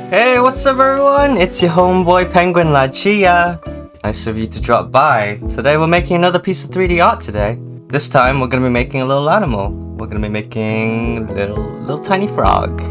Hey, what's up everyone? It's your homeboy Penguin Lad Chia. Nice of you to drop by. Today we're making another piece of 3D art today. This time we're gonna be making a little animal. We're gonna be making a little tiny frog.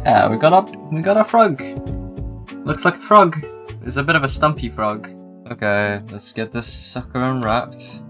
Yeah, we got a frog. Looks like a frog. It's a bit of a stumpy frog. Okay, let's get this sucker unwrapped.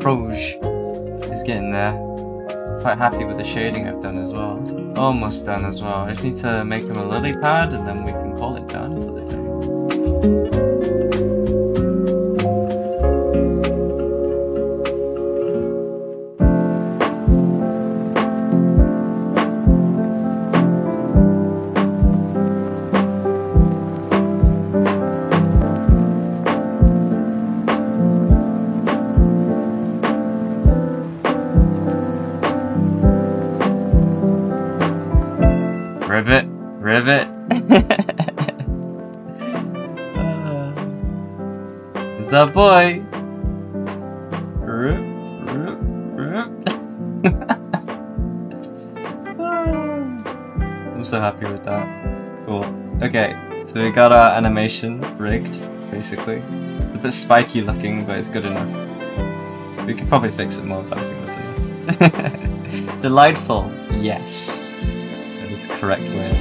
Frog is getting there. Quite happy with the shading I've done as well. Almost done as well. I just need to make him a lily pad and then we can call it done for the day. Rivet, rivet. It's that boy. I'm so happy with that. Cool. Okay, so we got our animation rigged, basically. It's a bit spiky looking, but it's good enough. We could probably fix it more, but I think that's enough. Delightful, yes. That is the correct word.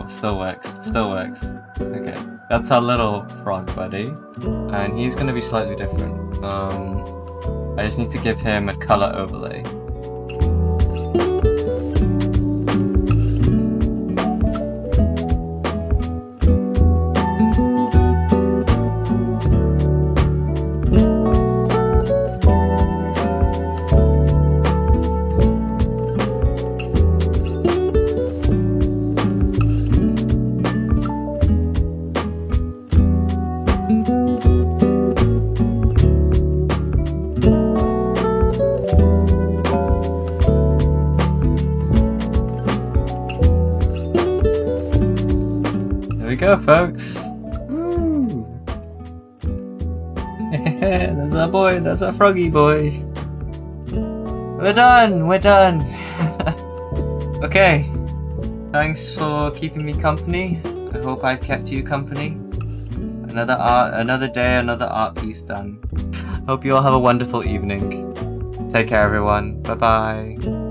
Still works, still works. Okay, that's our little frog buddy, and he's gonna be slightly different. I just need to give him a color overlay. There we go, folks. Woo. That's our boy, that's our froggy boy. We're done, we're done. Okay, thanks for keeping me company. I hope I've kept you company. Another day, another art piece done. Hope you all have a wonderful evening. Take care, everyone. Bye bye.